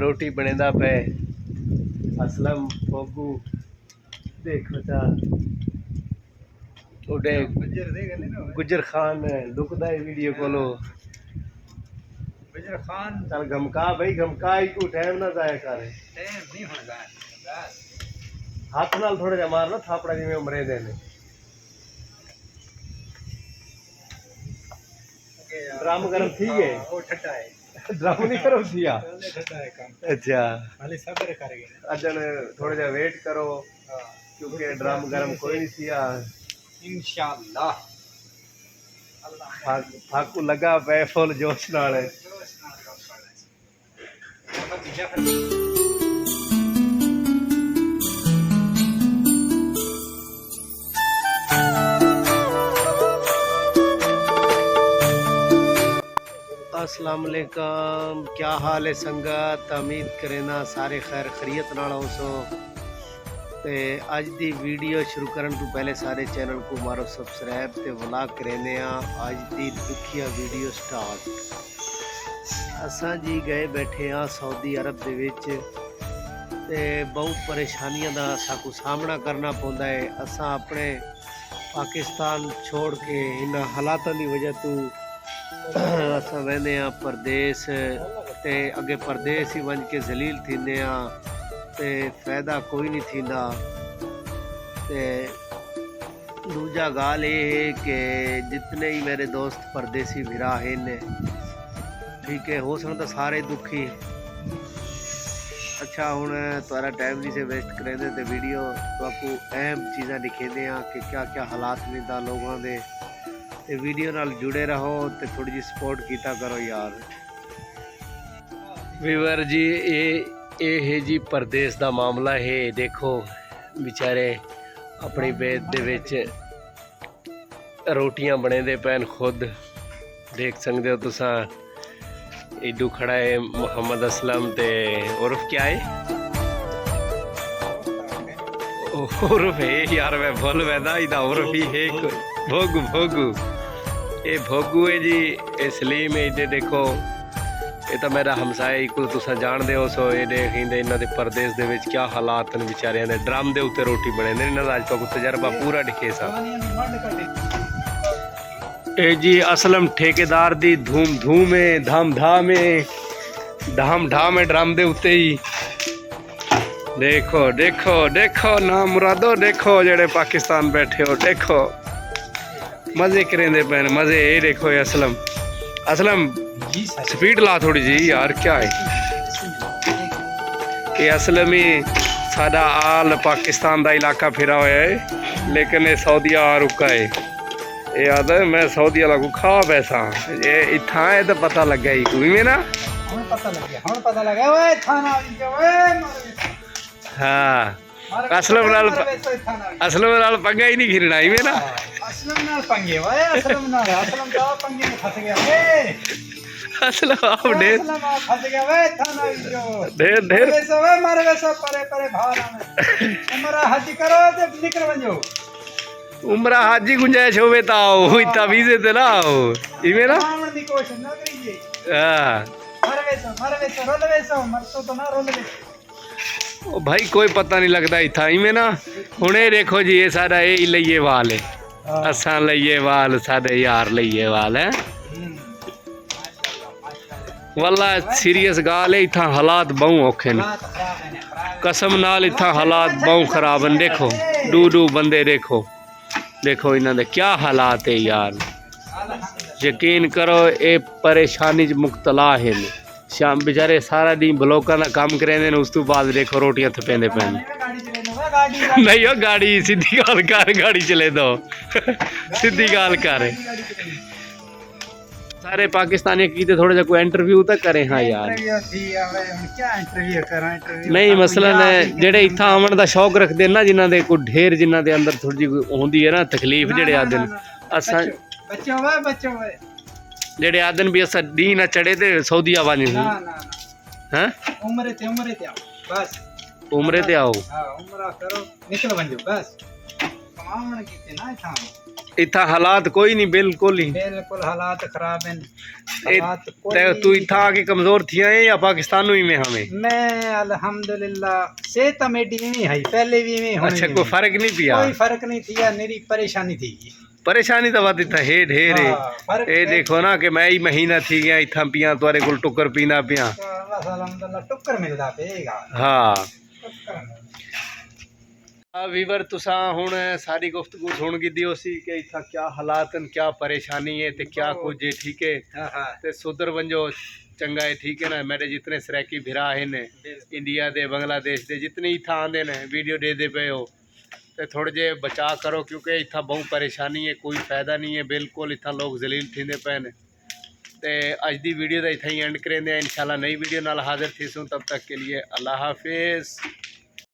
रोटी बनेदा पे असलम फोगू देखो ता उडे गुजर खान लुकदा है वीडियो कोलो गुजर खान चल गमका भाई गमका ही को टाइम ना जाया कर टाइम नहीं होगा हाथ नाल थोड़ा जा मार लो थापड़ा जिवें उमरे दे ने ड्राम गरम थी है वो ठंडा है ड्राम नहीं करो दिया ठंडा है काम अच्छा खाली सब्र करेंगे अजन थोड़ा जा वेट करो क्योंकि ड्राम गरम कोई नहीं थिया इंशाअल्लाह फाकू लगा पे फुल जोश नाल अस्सलाम वालेकुम क्या हाल है संगत उम्मीद करेना सारे खैर खरीयत नाल हो सो ते अज दी वीडियो शुरू करन तो पहले सारे चैनल को मारो सब्सक्राइब ते व्लॉग करेने अज दी दुखिया वीडियो स्टार्ट असां जी गए बैठे हाँ सऊदी अरब दे विच ते बहुत परेशानियां दा साकू सामना करना पौंदा है असां अपने पाकिस्तान छोड़ के इन हालातों की वजह तो असां वेंदे आ परदेस ते अगे परदेस ही वंज के जलील थींदे आ ते फायदा कोई नहीं थींदा ते दूजा गाल ये है कि जितने ही मेरे दोस्त परदेसी भिरा हैं ठीक है हो सकता सारे दुखी अच्छा हुण तुहारा टाइम नहीं से वेस्ट करेंदे ते वीडियो आपको अहम चीज़ां दिखेंदे आ कि क्या क्या हालात मिलदा लोगों दे ते वीडियो नाल जुड़े रहो ते थोड़ी जी सपोर्ट कीता करो यार वीवर जी ये है जी परदेस दा मामला है देखो बेचारे अपनी बेत दे विच रोटियां बने दे पैन खुद देख सकते हो तुसां इडू खड़ा है मोहम्मद असलम ते उर्फ क्या है उर्फ है यार मैं भूल वैदा इदा उर्फ ही है भोगू भोगू ये भोगू है जी ये सलीम है इधे देखो ये तो मेरा हमसाया को तुसा जान दे हो सो ये देख इन्हों के परदेस दे विच क्या हालात ने बेचारे ने ड्रम के उत्ते रोटी बने ने इन्हों अज तक तजर्बा पूरा दिखे सा ए जी असलम ठेकेदार दी धूम धूम है धाम धाम है धाम धाम है ड्रम दे उत्ते ही देखो देखो देखो ना मुरादो देखो जेड़े पाकिस्तान बैठे हो देखो मजे करेंदे पैन मजे ये देखो ये असलम असलम स्पीड ला थोड़ी जी यार क्या है ये असलम ही साडा आल पाकिस्तान दा इलाका फिरा हुआ है लेकिन ये सऊदीया आ रुका है ये आद मैं सऊदी वाला को खा पैसा ये इतना है तो पता लग गया कोई में ना पता लगा ओए थाना हाँ असलम नाल पंगा ही नहीं खिरना ही में ना असलम नाल पंगे ओए असलम तो पंगे में फंस गया ए असलम आप ढेर फंस गया ओए थाना ढेर ढेर वैसे ओए मारे वैसे परे परे भारा में हमारा हाजी करो ते निकल वंजो उमरा हाजी गुंजाइश होवे ता ओ इतना वीजे ते ना आओ इवे ना आमण दी कोशिश ना करिए हां मारे वैसे रोल वैसे मरतो तो ना रोल वैसे ओ भाई कोई पता नहीं लगता इथा इवे ना हुणे देखो जी ये सारा ए लइए वाल है असा लइए वाल साडे यार लइए वाल है वल्ला सीरियस गाल है इथा हालात बहु औखे ने कसम नाल इथा हालात बहु खराब हैं देखो डू बंदे देखो देखो इन्होंने क्या हालात है यार यकीन करो ये परेशानी च मुब्तला है शाम बेचारे सारा दिन ब्लॉकों का काम करेंदे ने उस तो बाद देखो रोटियां थपेंदे पैन नहीं हो गाड़ी सीधी गाल कर गाड़ी चले दो सीधी गाल कर सारे पाकिस्तानी की थोड़ा जा कोई इंटरव्यू तक करें हाँ यार नहीं मसलन जेडे इतना आवन का शौक रखते ना जिन्हों के कोई ढेर जिन्हों के अंदर थोड़ी जी होंगी है ना तकलीफ जेडे आदन असा जेडे आदन भी असा डी ना चढ़े तो सऊदी आवाज हैं उमरे ते आओ कमावन कीते ना इथां इत्था हालात कोई नहीं बिल्कुल ही बिल्कुल हालात खराब हैं ए- हालात ते कोई तू इत्था आके कमजोर थिया है या पाकिस्तान में हमें? मैं अल्हम्दुलिल्लाह सेहत मेरी इवें है पहले भी इवें होनी अच्छा कोई फर्क नहीं पिया? कोई फर्क नहीं थिया मेरी परेशानी थी परेशानी तो बात इतना है ढेर है। हाँ, फर्क ए देखो ना कि मैं ही महीना थी गया इतना पिया तुआरे को टुकर पीना पिया। बस अल्हम्दुलिल्लाह टुक्कर मिलदा पेगा हाँ टुक्कर वीवर तुसा हुण सारी गुफ्तगू सुन गी दियो सी कि इत्था क्या हालात न क्या परेशानी है ते क्या कुछ है ठीक है हाँ हाँ ते सुधर वंजो चंगा है ठीक है ना। मेरे जितने सराकी भिरा हैं इंडिया दे बांग्लादेश दे जितने इत्था आंदे ने वीडियो दे पे हो ते थोड़े जे बचा करो क्योंकि इत्था बहुत परेशानी है कोई फायदा नहीं है बिल्कुल इत्था लोग जलील थींदे पे ने। ते अज दी वीडियो दा इत्था ही एंड करेंदे इंशाल्लाह नई वीडियो नाल हाजिर थीसूं तब तक के लिए अल्लाह हाफिज़।